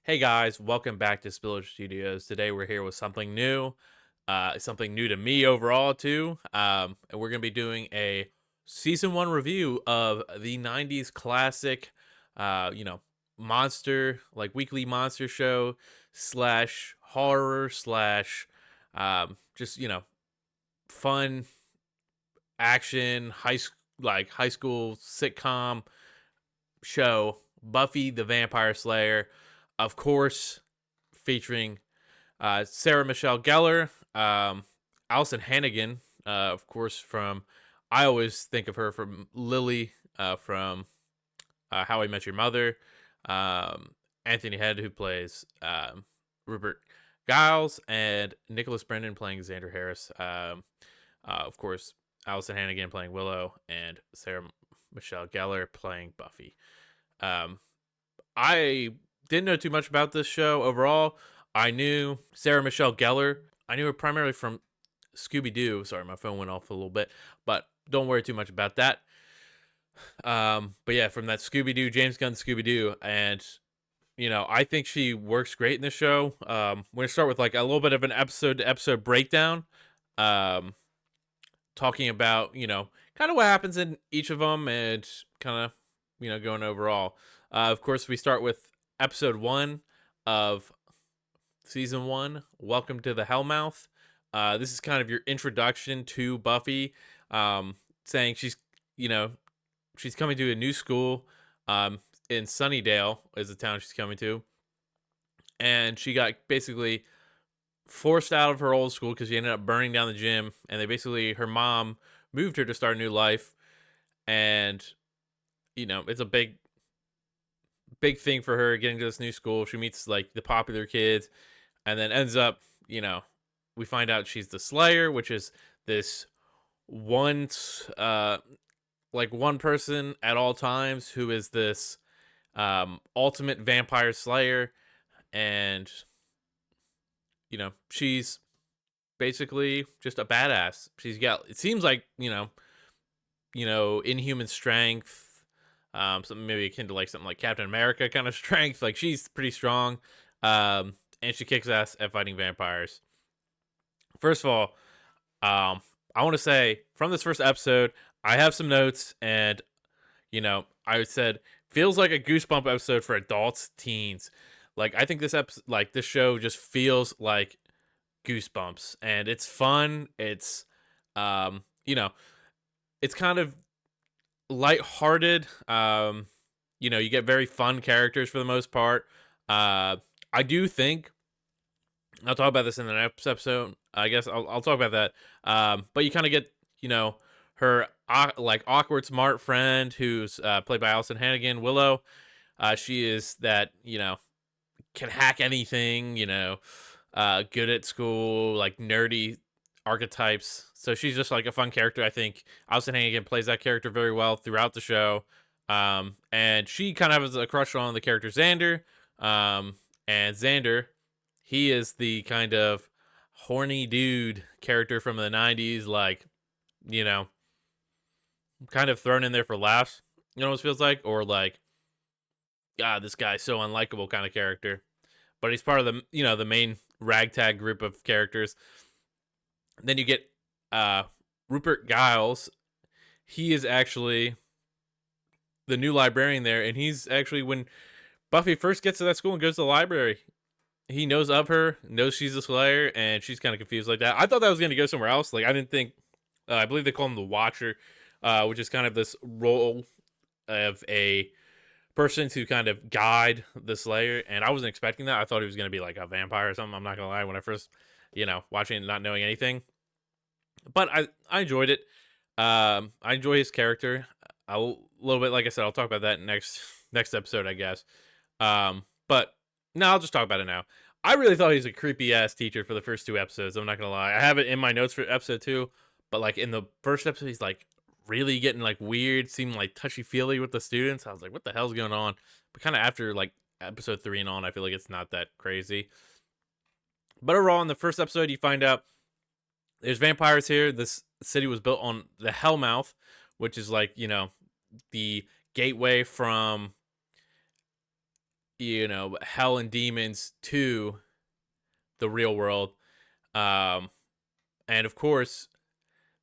Hey guys, welcome back to Spillage Studios. Today we're here with something new to me overall too. And we're gonna be doing a season one review of the '90s classic, uh, you know, monster weekly monster show slash horror slash, just fun action high school sitcom show, Buffy the Vampire Slayer, of course, featuring Sarah Michelle Gellar, Allison Hannigan, of course, from I always think of her from Lily from How I Met Your Mother, um, Anthony Head, who plays Rupert Giles, and Nicholas Brendan playing Xander Harris. Of course, Allison Hannigan playing Willow, and Sarah Michelle Gellar playing Buffy. Um, I didn't know too much about this show overall. I knew Sarah Michelle Gellar. I knew her primarily from Scooby Doo. Sorry, my phone went off a little bit, but don't worry too much about that. But yeah, from that Scooby Doo, James Gunn Scooby Doo, and I think she works great in this show. We're gonna start with like a little bit of an episode to episode breakdown, um, talking about kind of what happens in each of them, and kind of going overall. Of course, we start with episode one of season one. Welcome to the Hellmouth. This is kind of your introduction to Buffy, saying you know, she's coming to a new school, in Sunnydale is the town she's coming to, and she got basically forced out of her old school because she ended up burning down the gym, and her mom moved her to start a new life, and it's a big thing for her getting to this new school. She meets like the popular kids, and then ends up, we find out she's the Slayer, which is this one, one person at all times who is this ultimate vampire slayer, and she's basically just a badass. She's got, it seems like, inhuman strength, something maybe akin to like something like Captain America kind of strength. Like she's pretty strong, and she kicks ass at fighting vampires. First of all, I want to say from this first episode, I have some notes, and I said feels like a goosebump episode for adults, teens. Like I think this show just feels like goosebumps, and it's fun. It's, um, you know, it's kind of lighthearted. You get very fun characters for the most part. I do think I'll talk about this in the next episode. I guess I'll talk about that. But you kind of get, her awkward smart friend who's played by Allison Hannigan, Willow. She is that, can hack anything, good at school, like nerdy archetypes. So she's just like a fun character. I think Allison Hannigan plays that character very well throughout the show. And she kind of has a crush on the character Xander. And Xander, he is the kind of horny dude character from the '90s, like, you know, kind of thrown in there for laughs. You know what it feels like, or like, God, this guy's so unlikable kind of character. But he's part of the main ragtag group of characters. Then you get Rupert Giles. He is actually the new librarian there, and he's actually, when Buffy first gets to that school and goes to the library, he knows of her, knows she's a Slayer, and she's kind of confused like that. I thought that was going to go somewhere else. Like I didn't think. I believe they call him the Watcher, which is kind of this role of a person to kind of guide the Slayer, and I wasn't expecting that. I thought he was going to be like a vampire or something. I'm not gonna lie. When I first, watching it, not knowing anything, but I enjoyed it. I enjoy his character a little bit. Like I said, I'll talk about that next episode, I guess. But no, I'll just talk about it now. I really thought he was a creepy ass teacher for the first two episodes. I'm not gonna lie. I have it in my notes for episode two, but like in the first episode, he's like really getting like weird, seeming like touchy feely with the students. I was like, what the hell's going on? But kind of after like episode three and on, I feel like it's not that crazy. But overall, in the first episode, you find out there's vampires here. This city was built on the Hellmouth, which is like, the gateway from hell and demons to the real world. Um, and of course,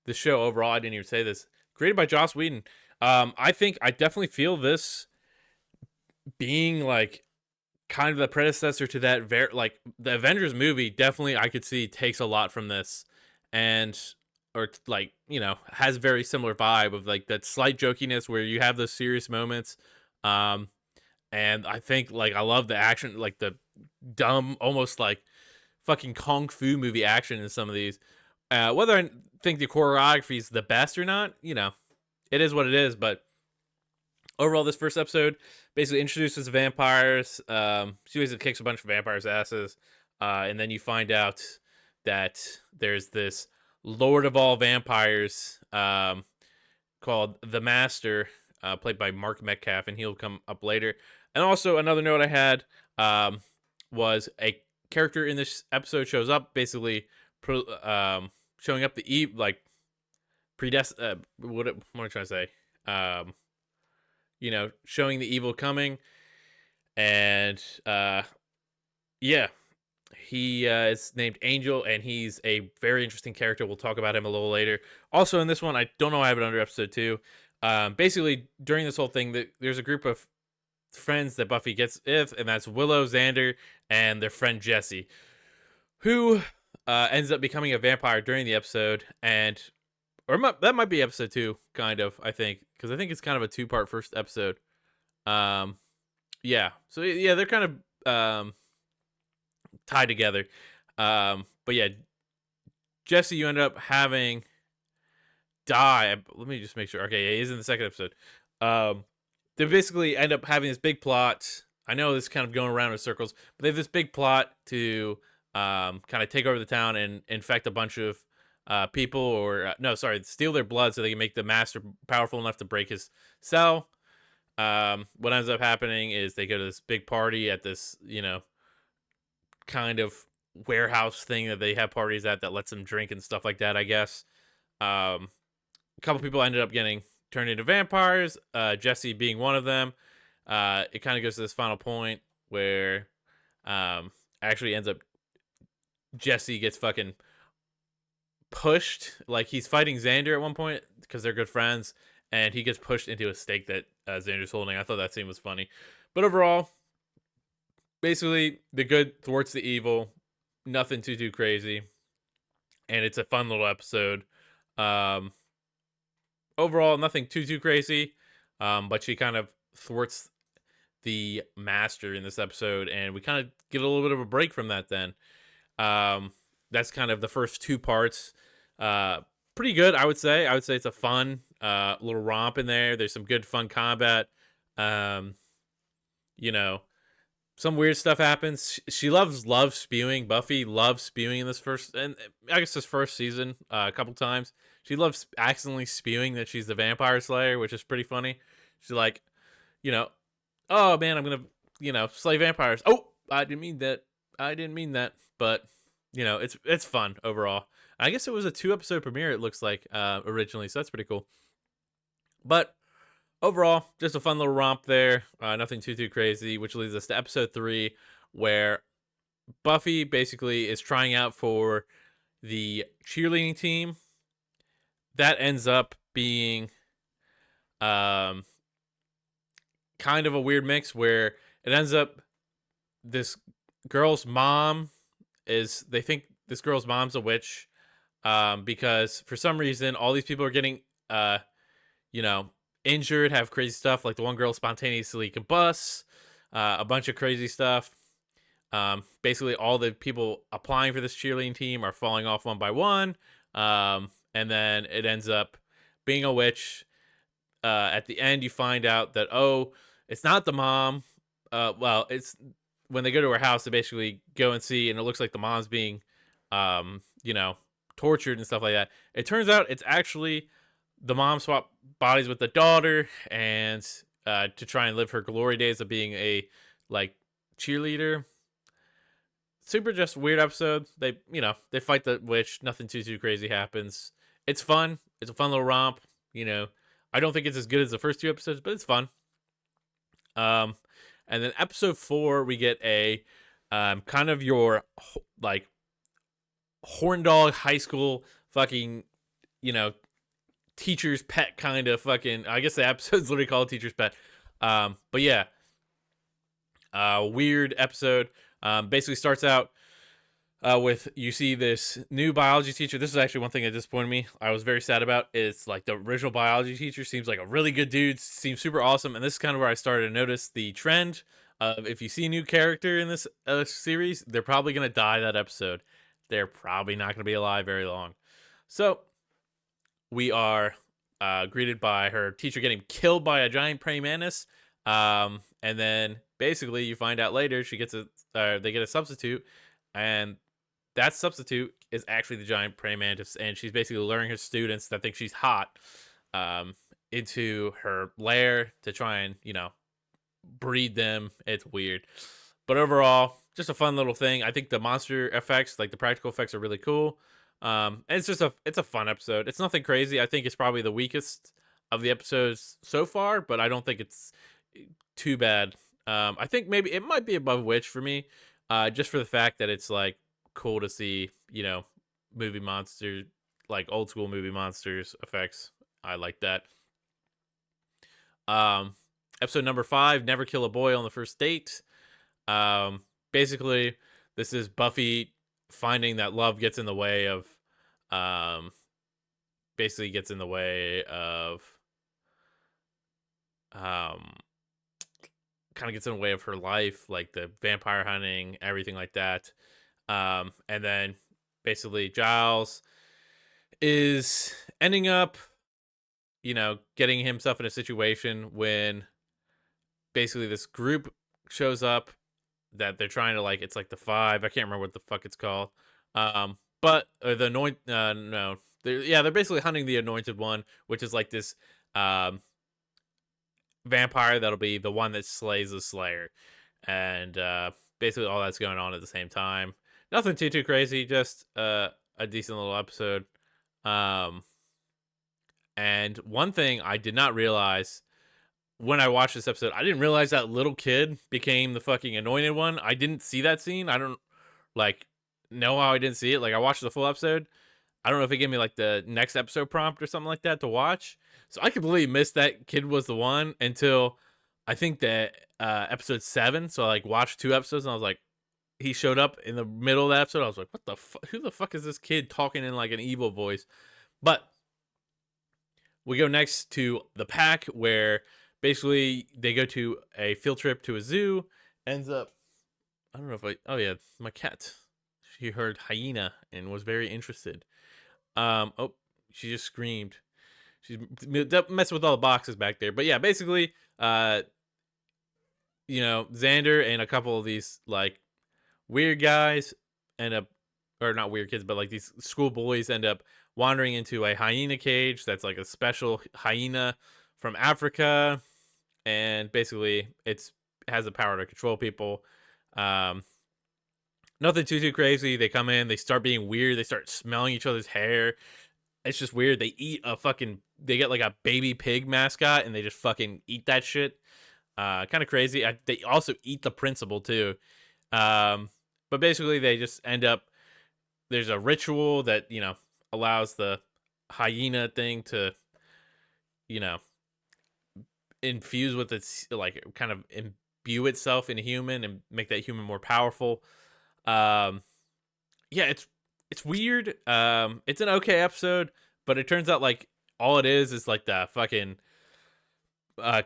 the show overall, I didn't even say this, created by Joss Whedon. I definitely feel this being like kind of the predecessor to that like the Avengers movie. Definitely, I could see takes a lot from this, and or like has very similar vibe of like that slight jokiness where you have those serious moments. Um, and I think like I love the action, like the dumb, almost like fucking kung fu movie action in some of these. Whether I think the choreography is the best or not, it is what it is. But overall, this first episode basically introduces vampires. She basically kicks a bunch of vampires' asses, and then you find out that there's this Lord of all vampires called the Master, played by Mark Metcalf, and he'll come up later. And also another note I had was a character in this episode shows up, basically showing up like predestined. What am I trying to say? Showing the evil coming, and yeah, he is named Angel, and he's a very interesting character. We'll talk about him a little later. Also, in this one, I don't know why I have it under episode 2. Basically, during this whole thing, there's a group of friends that Buffy gets with, and that's Willow, Xander, and their friend Jesse, who ends up becoming a vampire during the episode, that might be episode 2, kind of, I think, because I think it's kind of a 2-part first episode. Yeah, so yeah, they're kind of tied together. But yeah, Jesse, you end up having die. Let me just make sure. Okay, yeah, he's in the second episode. They basically end up having this big plot. I know this is kind of going around in circles, but they have this big plot to kind of take over the town and infect a bunch of people, or no, sorry, steal their blood so they can make the Master powerful enough to break his cell. What ends up happening is they go to this big party at this, kind of warehouse thing that they have parties at that lets them drink and stuff like that, I guess. A couple people ended up getting turned into vampires, Jesse being one of them. It kind of goes to this final point where actually ends up Jesse gets fucking pushed, like he's fighting Xander at one point because they're good friends, and he gets pushed into a stake that Xander's holding. I thought that scene was funny. But overall, basically, the good thwarts the evil. Nothing too crazy. And it's a fun little episode. Overall, nothing too crazy. But she kind of thwarts the Master in this episode, and we kind of get a little bit of a break from that then. That's kind of the first 2 parts. Pretty good, I would say. I would say it's a fun little romp in there. There's some good fun combat. Some weird stuff happens. She loves spewing. Buffy loves spewing in this first, and I guess this first season, a couple times. She loves accidentally spewing that she's the Vampire Slayer, which is pretty funny. She's like, oh man, I'm gonna, slay vampires. Oh, I didn't mean that. But it's fun overall. I guess it was a 2-episode premiere. It looks like originally, so that's pretty cool. But overall, just a fun little romp there. Nothing too crazy, which leads us to episode 3, where Buffy basically is trying out for the cheerleading team. That ends up being kind of a weird mix where it ends up this girl's mom they think this girl's mom's a witch, because for some reason all these people are getting injured, have crazy stuff, like the one girl spontaneously combusts, a bunch of crazy stuff. Basically all the people applying for this cheerleading team are falling off one by one, and then it ends up being a witch. At the end you find out that it's not the mom. It's when they go to her house, they basically go and see, and it looks like the mom's being tortured and stuff like that. It turns out it's actually the mom swapped bodies with the daughter, and to try and live her glory days of being a cheerleader. Super just weird episode. They fight the witch. Nothing too crazy happens. It's fun. It's a fun little romp. I don't think it's as good as the first 2 episodes, but it's fun. And then episode 4, we get a kind of your like horn dog high school fucking, you know, teacher's pet kind of fucking. I guess the episode's literally called Teacher's Pet. But yeah, weird episode. Basically starts out with you see this new biology teacher. This is actually one thing that disappointed me. I was very sad about. Is like the original biology teacher seems like a really good dude. Seems super awesome, and this is kind of where I started to notice the trend of if you see a new character in this series, they're probably gonna die that episode. They're probably not gonna be alive very long. So we are greeted by her teacher getting killed by a giant praying mantis. And then basically you find out later she gets they get a substitute, and that substitute is actually the giant praying mantis, and she's basically luring her students that think she's hot um, into her lair to try and breed them. It's weird, but overall, just a fun little thing. I think the monster effects, like the practical effects, are really cool. And it's a fun episode. It's nothing crazy. I think it's probably the weakest of the episodes so far, but I don't think it's too bad. I think maybe it might be above Witch for me, just for the fact that it's like cool to see, movie monsters, like old school movie monsters effects. I like that. Um, Episode number 5, Never Kill a Boy on the First Date. Basically, this is Buffy finding that love gets in the way of, um, basically gets in the way of, um, kind of gets in the way of her life, like the vampire hunting, everything like that. And then basically Giles is ending up, getting himself in a situation when basically this group shows up that they're trying to like, it's like the five. I can't remember what the fuck it's called. But the anoint, no, they're basically hunting the anointed one, which is like this vampire that'll be the one that slays the Slayer, and basically all that's going on at the same time. Nothing too crazy, just a decent little episode. And one thing I did not realize when I watched this episode, I didn't realize that little kid became the fucking anointed one. I didn't see that scene. I don't like know how I didn't see it. Like I watched the full episode. I don't know if it gave me like the next episode prompt or something like that to watch. So I completely missed that kid was the one until I think that episode 7. So I like watched 2 episodes and I was like, he showed up in the middle of that episode. I was like, what the fuck? Who the fuck is this kid talking in like an evil voice? But we go next to the pack, where basically they go to a field trip to a zoo. Ends up, I don't know if oh yeah, my cat. She heard hyena and was very interested. Oh, she just screamed. She's messing with all the boxes back there. But yeah, basically, Xander and a couple of these like weird guys end up, or not weird kids, but like these school bullies end up wandering into a hyena cage that's like a special hyena from Africa, and basically it's has the power to control people. Nothing too crazy. They come in, they start being weird, they start smelling each other's hair. It's just weird. They get like a baby pig mascot and they just fucking eat that shit. Kind of crazy. They also eat the principal too. But basically they just end up, there's a ritual that, allows the hyena thing to, you know, infuse with its, like, kind of imbue itself in a human and make that human more powerful. Yeah, it's weird. It's an okay episode, but it turns out like all it is like the fucking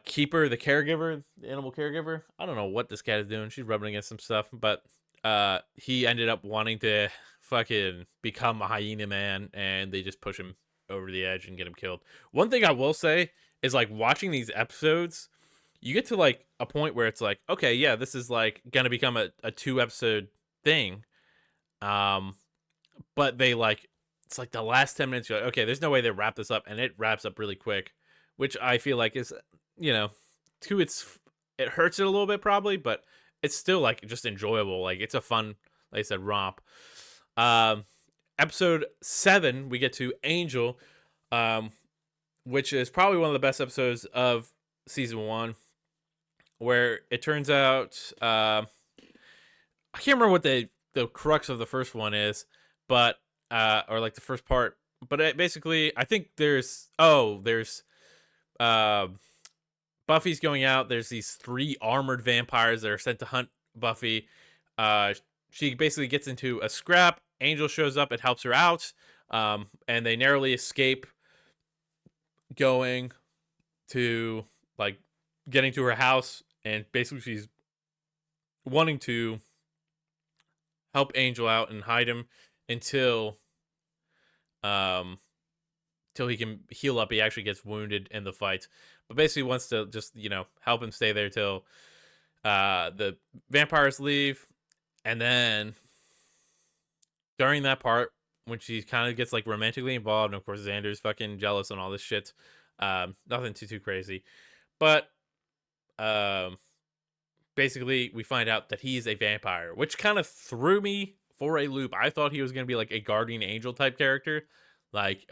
keeper, the caregiver, the animal caregiver. I don't know what this cat is doing. She's rubbing against some stuff, but he ended up wanting to fucking become a hyena man, and they just push him over the edge and get him killed. One thing I will say is like watching these episodes, you get to like a point where it's like, okay, yeah, this is like gonna become a 2-episode thing. But they like, it's like the last 10 minutes, you're like, okay, there's no way they wrap this up, and it wraps up really quick, which I feel like is, to it hurts it a little bit probably, but it's still like just enjoyable. Like it's a fun, like I said, romp. Episode 7, we get to Angel, which is probably one of the best episodes of season 1. where it turns out I can't remember what the crux of the first one is, but or like the first part. But basically, I think there's uh Buffy's going out. There's these three armored vampires that are sent to hunt Buffy. Uh, she basically gets into a scrap. Angel shows up and helps her out. And they narrowly escape going to like getting to her house. And basically, she's wanting to help Angel out and hide him until um till he can heal up. He actually gets wounded in the fight, but basically wants to just help him stay there till the vampires leave. And then during that part, when she kind of gets like romantically involved, and of course Xander's fucking jealous and all this shit. Nothing too crazy, but um, basically we find out that he's a vampire, which kind of threw me for a loop. I thought he was gonna be like a guardian angel type character, like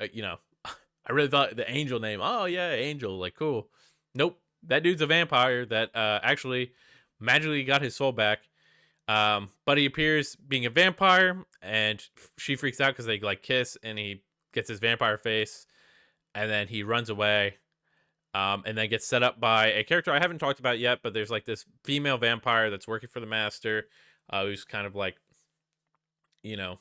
I really thought the angel name. Oh yeah, angel, like cool. Nope, that dude's a vampire that actually magically got his soul back. But he appears being a vampire, and she freaks out because they like kiss, and he gets his vampire face, and then he runs away. And then gets set up by a character I haven't talked about yet, but there's like this female vampire that's working for the master, who's kind of like, you know,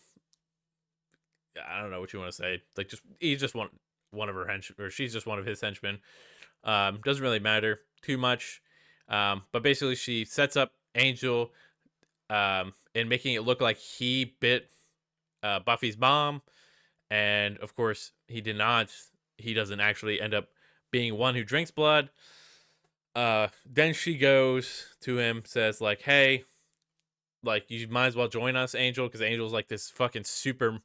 I don't know what you want to say. Like, just he's just one of her henchmen, or she's just one of his henchmen. Doesn't really matter too much. But basically, she sets up Angel, and making it look like he bit Buffy's mom, and of course he did not. He doesn't actually end up being one who drinks blood. Then she goes to him, says like, "Hey, like you might as well join us, Angel, because Angel's like this fucking super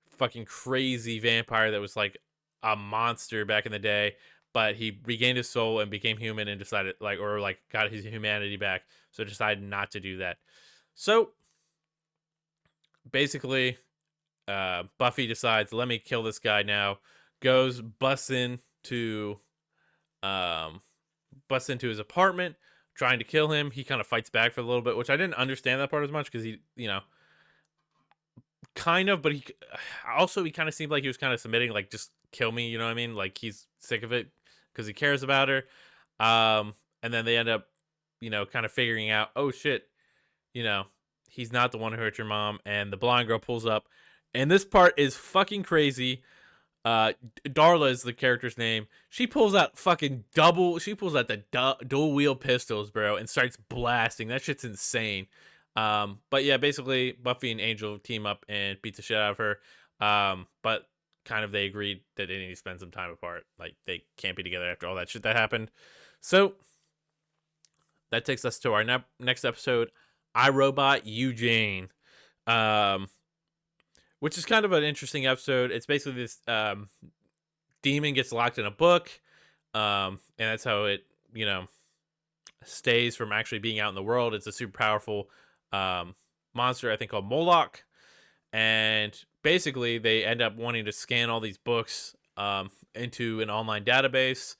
fucking crazy vampire that was like a monster back in the day, but he regained his soul and became human and decided like, or like got his humanity back, so decided not to do that. So basically, Buffy decides, let me kill this guy now. Goes um, busts into his apartment, trying to kill him. He kind of fights back for a little bit, which I didn't understand that part as much because he kind of, but he kind of seemed like he was kind of submitting, like just kill me, you know what I mean? Like he's sick of it because he cares about her. And then they end up, kind of figuring out, oh shit, you know, he's not the one who hurt your mom. And the blonde girl pulls up, and this part is fucking crazy. Darla is the character's name. She pulls out the dual wheel pistols, bro, and starts blasting. That shit's insane. But yeah, basically Buffy and Angel team up and beat the shit out of her. But kind of they agreed that they need to spend some time apart. Like they can't be together after all that shit that happened. So that takes us to our next episode, I, Robot, Eugene. Um, which is kind of an interesting episode. It's basically this demon gets locked in a book, and that's how it stays from actually being out in the world. It's a super powerful monster, I think, called Moloch, and basically they end up wanting to scan all these books into an online database,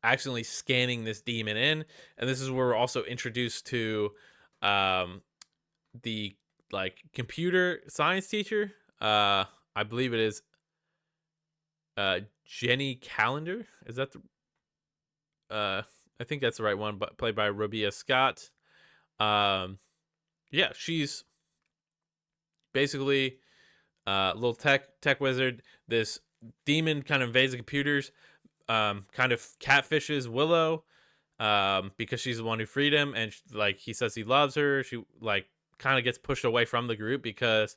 accidentally scanning this demon in, and this is where we're also introduced to the like computer science teacher. I believe it is Jenny Calendar. Is that the I think that's the right one, but played by Robia Scott. Yeah, she's basically a little tech wizard. This demon kind of invades the computers, kind of catfishes Willow, because she's the one who freed him, and like he says he loves her. She like kind of gets pushed away from the group because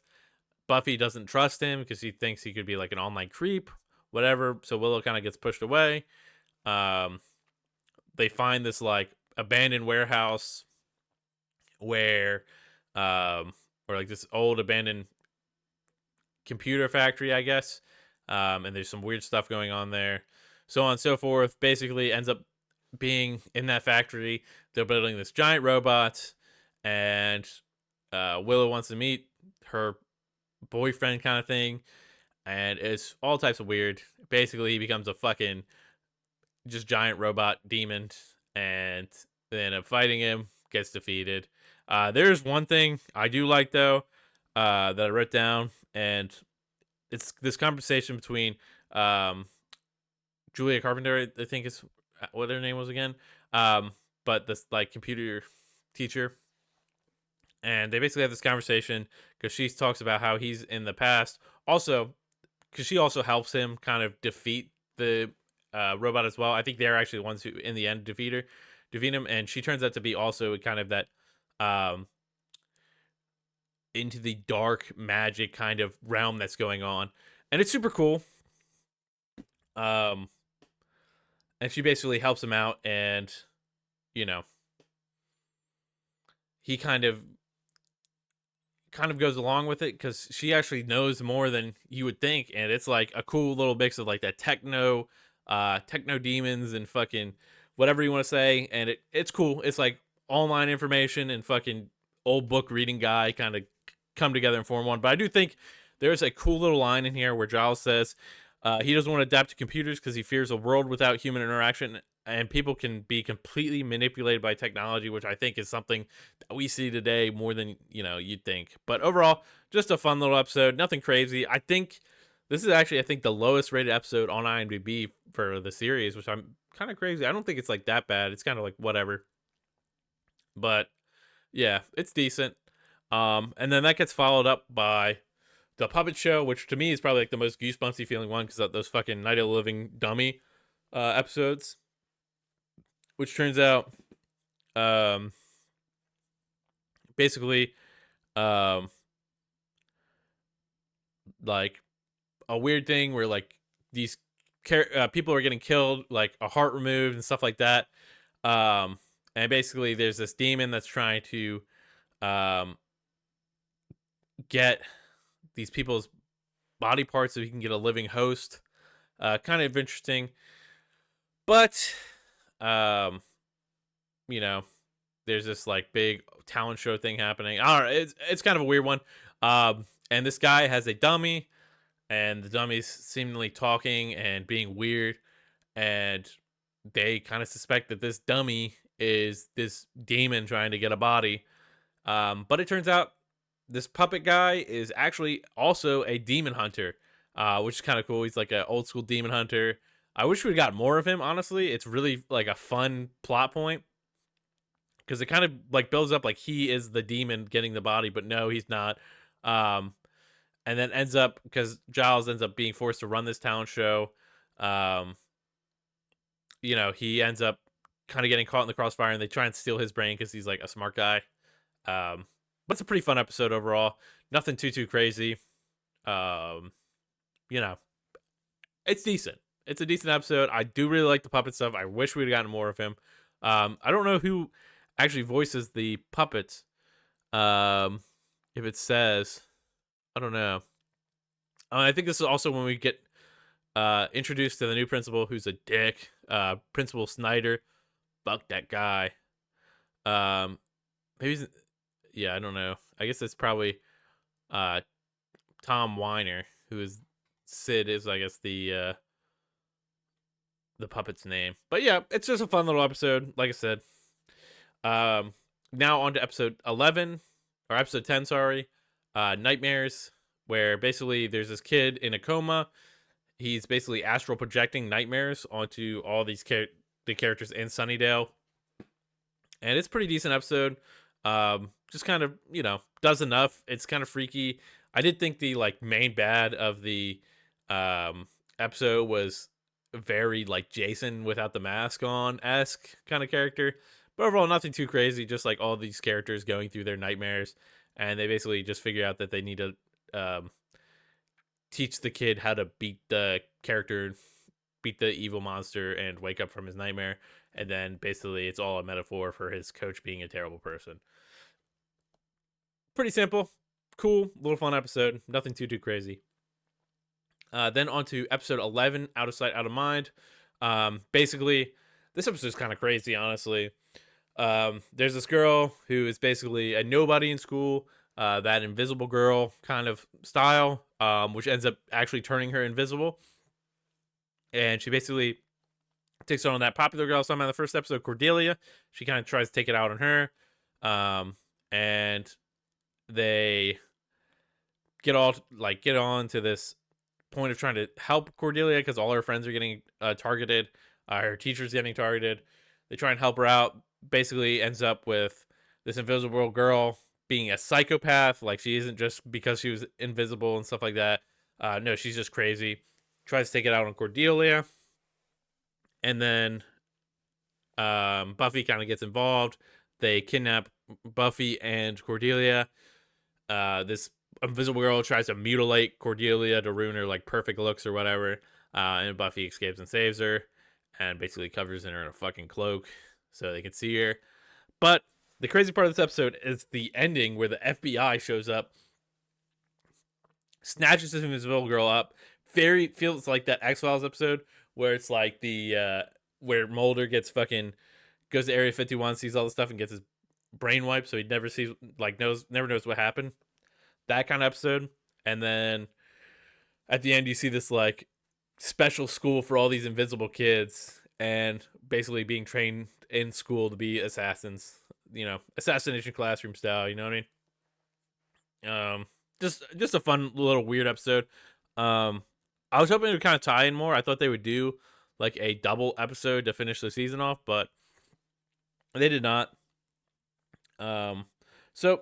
Buffy doesn't trust him because he thinks he could be like an online creep, whatever. So Willow kind of gets pushed away. They find this like abandoned warehouse where, or like this old abandoned computer factory, I guess. And there's some weird stuff going on there, so on and so forth. Basically, ends up being in that factory. They're building this giant robot, and Willow wants to meet her boyfriend kind of thing, and it's all types of weird. Basically, he becomes a fucking just giant robot demon, and They end up fighting him, gets defeated. There's one thing I do like though, that I wrote down, and it's this conversation between um, Julia Carpenter, I think is what her name was again. Um, but this like computer teacher, and they basically have this conversation because she talks about how he's in the past. Also, because she also helps him kind of defeat the robot as well. I think they're actually the ones who, in the end, defeat him, and she turns out to be also kind of that um, into the dark magic kind of realm that's going on, and it's super cool. Um, and she basically helps him out, and you know, he kind of goes along with it because she actually knows more than you would think, and it's like a cool little mix of like that techno demons and fucking whatever you want to say, and it's cool. It's like online information and fucking old book reading guy kind of come together and form one. But I do think there's a cool little line in here where Giles says he doesn't want to adapt to computers because he fears a world without human interaction, and people can be completely manipulated by technology, which I think is something that we see today more than you'd think. But overall, just a fun little episode. Nothing crazy. I think this is actually, I think, the lowest rated episode on IMDb for the series, which I'm kind of crazy. I don't think it's like that bad. It's kind of like whatever. But yeah, it's decent. And then that gets followed up by the Puppet Show, which to me is probably like the most goosebumpsy feeling one because of those fucking Night of the Living Dummy episodes, which turns out um, basically um, like a weird thing where like these people are getting killed, like a heart removed and stuff like that. And basically, there's this demon that's trying to um, get these people's body parts so he can get a living host. Kind of interesting, but um, you know, there's this like big talent show thing happening. I don't know. It's kind of a weird one. And this guy has a dummy, and the dummy's seemingly talking and being weird, and they kind of suspect that this dummy is this demon trying to get a body. But it turns out this puppet guy is actually also a demon hunter, which is kind of cool. He's like an old school demon hunter. I wish we got more of him. Honestly, it's really like a fun plot point because it kind of like builds up like he is the demon getting the body, but no, he's not. Um, and then ends up because Giles ends up being forced to run this talent show. Um, he ends up kind of getting caught in the crossfire, and they try and steal his brain because he's like a smart guy. Um, but it's a pretty fun episode overall. Nothing too crazy. Um, you know, it's decent. It's a decent episode. I do really like the puppet stuff. I wish we'd gotten more of him. I don't know who actually voices the puppets. If it says, I don't know. I think this is also when we get introduced to the new principal, who's a dick. Principal Snyder. Fuck that guy. Um, maybe, yeah, I don't know. I guess it's probably uh Tom Weiner, who is Sid is I guess the puppet's name. But yeah, it's just a fun little episode. Like I said, now on to episode 11 or episode 10. Sorry, Nightmares, where basically there's this kid in a coma. He's basically astral projecting nightmares onto all these the characters in Sunnydale, and it's a pretty decent episode. Just kind of does enough. It's kind of freaky. I did think the like main bad of the episode was very like Jason without the mask on esque kind of character, but overall nothing too crazy. Just like all these characters going through their nightmares, and they basically just figure out that they need to teach the kid how to beat the character, beat the evil monster, and wake up from his nightmare. And then basically it's all a metaphor for his coach being a terrible person. Pretty simple, cool, little fun episode. Nothing too crazy. Then on to episode 11, Out of Sight, Out of Mind. Basically, this episode is kind of crazy, honestly. There's this girl who is basically a nobody in school, that invisible girl kind of style, which ends up actually turning her invisible. And she basically Takes on that popular girl somehow in the first episode, Cordelia. She kind of tries to take it out on her. And they get on to this point of trying to help Cordelia because all her friends are getting targeted. Her teacher's getting targeted. They try and help her out. Basically, ends up with this invisible girl being a psychopath. Like, she isn't just because she was invisible and stuff like that. No, she's just crazy. Tries to take it out on Cordelia, and then Buffy kind of gets involved. They kidnap Buffy and Cordelia. This invisible girl tries to mutilate Cordelia to ruin her like perfect looks or whatever. And Buffy escapes and saves her, and basically covers her in a fucking cloak so they can see her. But the crazy part of this episode is the ending where the FBI shows up, snatches this invisible girl up. Very feels like that X-Files episode where it's like the where Mulder gets fucking goes to Area 51, sees all the stuff, and gets his brain wiped, so he never sees never knows what happened. That kind of episode. And then at the end you see this like special school for all these invisible kids, and basically being trained in school to be assassins, assassination classroom style, you know what I mean? Just a fun little weird episode. I was hoping to kind of tie in more. I thought they would do like a double episode to finish the season off, but they did not. So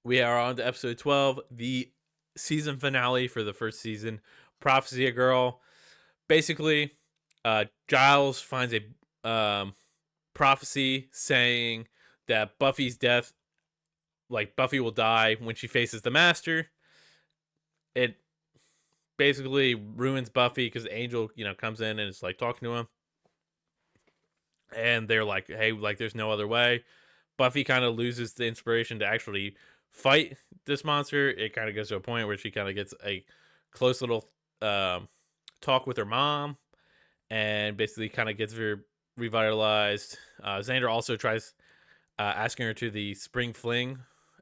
we are on to episode 12, the season finale for the first season, Prophecy of Girl. Basically, Giles finds a prophecy saying that Buffy's death, like Buffy will die when she faces the Master. It basically ruins Buffy because Angel, comes in and is like talking to him. And they're like, hey, like there's no other way. Buffy kind of loses the inspiration to actually fight this monster. It kind of goes to a point where she kind of gets a close little talk with her mom, and basically kind of gets her revitalized. Xander also tries asking her to the spring fling,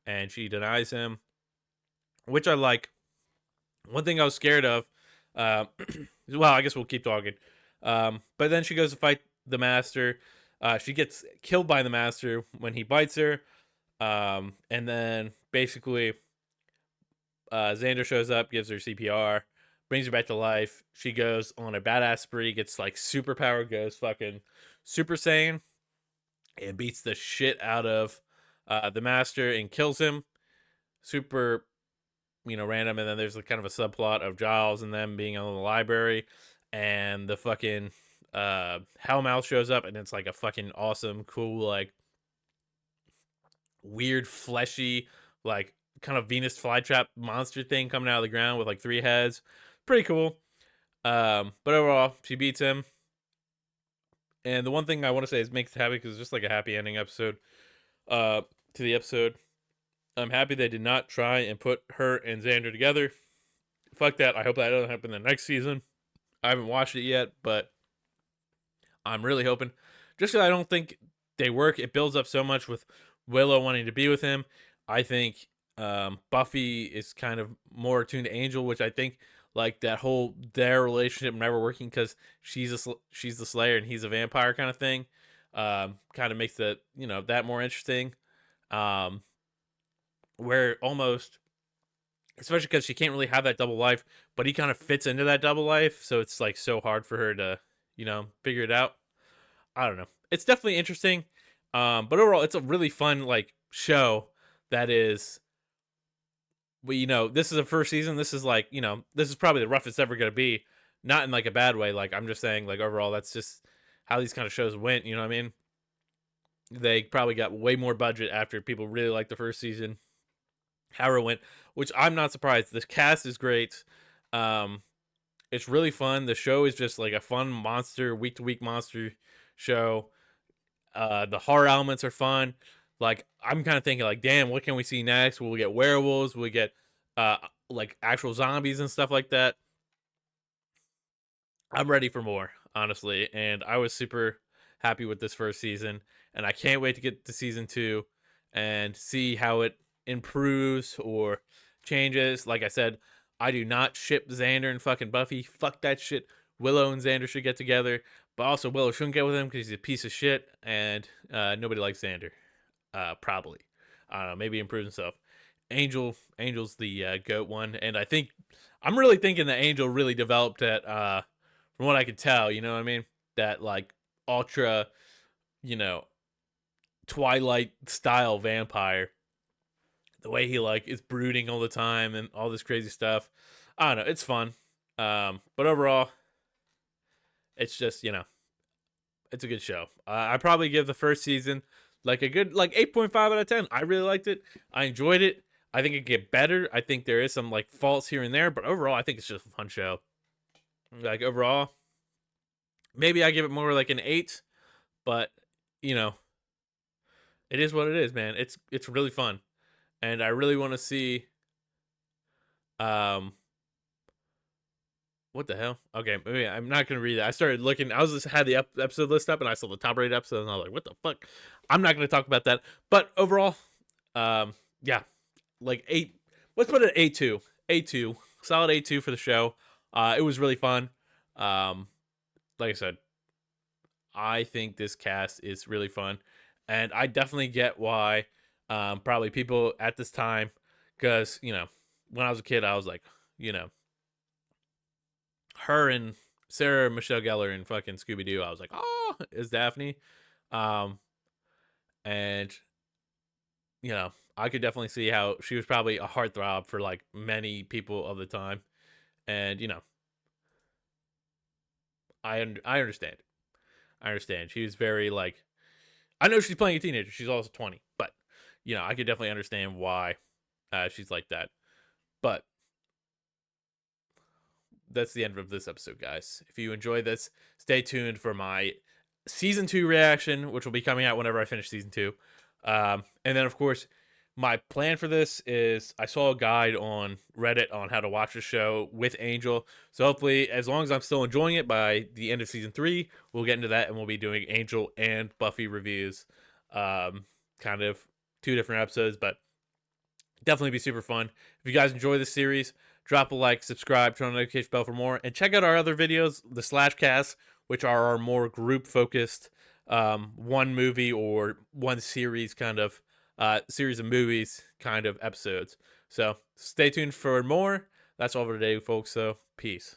and she denies him, which I like. One thing I was scared of, well, I guess we'll keep talking. But then she goes to fight the Master. She gets killed by the Master when he bites her. And then basically, Xander shows up, gives her CPR, brings her back to life. She goes on a badass spree, gets like superpower, goes fucking Super Saiyan, and beats the shit out of the Master and kills him. Super, random. And then there's kind of a subplot of Giles and them being in the library, and the fucking Hellmouth shows up, and it's like a fucking awesome, cool, like weird, fleshy, like kind of Venus flytrap monster thing coming out of the ground with like 3 heads. Pretty cool. But overall, she beats him. And the one thing I want to say is makes it happy because it's just like a happy ending episode to the episode. I'm happy they did not try and put her and Xander together. Fuck that. I hope that doesn't happen the next season. I haven't watched it yet, but I'm really hoping. Just because I don't think they work. It builds up so much with Willow wanting to be with him. I think Buffy is kind of more attuned to Angel, which I think like their relationship never working because she's the Slayer and he's a vampire kind of thing. Kind of makes that that more interesting. Where almost, especially because she can't really have that double life, but he kind of fits into that double life, so it's like so hard for her to figure it out. I don't know. It's definitely interesting. But overall, it's a really fun like show that is. Well, this is the first season. This is like this is probably the roughest ever gonna be. Not in like a bad way. Like I'm just saying, like overall, that's just how these kind of shows went. You know what I mean? They probably got way more budget after people really liked the first season. However it went, which I'm not surprised. The cast is great. It's really fun. The show is just like a fun monster, week to week monster show. The horror elements are fun. Like I'm kind of thinking, like, damn, what can we see next? Will we get werewolves? Will we get like actual zombies and stuff like that? I'm ready for more, honestly, and I was super happy with this first season, and I can't wait to get to season 2 and see how it improves or changes. Like I said, I do not ship Xander and fucking Buffy. Fuck that shit. Willow and Xander should get together. but also Willow shouldn't get with him because he's a piece of shit, and nobody likes Xander. Probably. I don't know. Maybe improve himself. Angel's the goat one, and I think I'm really thinking that Angel really developed that. From what I could tell, you know what I mean? That like ultra, you know, Twilight style vampire. The way he like is brooding all the time and all this crazy stuff. I don't know. It's fun. But overall, it's just it's a good show. I probably give the first season like a good like 8.5 out of 10. I really liked it. I enjoyed it. I think it could get better. I think there is some like faults here and there, but overall, I think it's just a fun show. Like overall, maybe I give it more like an 8, but you know, it is what it is, man. It's really fun, and I really want to see um what the hell? Okay, maybe I'm not gonna read it. I started looking. I was just had the episode list up, and I saw the top rated episode, and I was like, "What the fuck?" I'm not gonna talk about that. But overall, yeah, like 8. Let's put it at A2. A2, solid A2 for the show. It was really fun. Um, like I said, I think this cast is really fun, and I definitely get why. Probably people at this time, because when I was a kid, I was like, you know her and Sarah Michelle Gellar and fucking Scooby Doo. I was like, oh, is Daphne, um, and I could definitely see how she was probably a heartthrob for like many people of the time, and I understand. I understand. She was very like, I know she's playing a teenager. She's also 20, but I could definitely understand why she's like that. But that's the end of this episode, guys. If you enjoy this, stay tuned for my season 2 reaction, which will be coming out whenever I finish season 2. And then, of course, my plan for this is I saw a guide on Reddit on how to watch the show with Angel. So hopefully, as long as I'm still enjoying it by the end of season 3, we'll get into that and we'll be doing Angel and Buffy reviews. Kind of 2 different episodes, but definitely be super fun. If you guys enjoy this series, drop a like, subscribe, turn on the notification bell for more, and check out our other videos, the slash casts, which are our more group focused, one movie or one series kind of series of movies kind of episodes. So stay tuned for more. That's all for today, folks. So peace.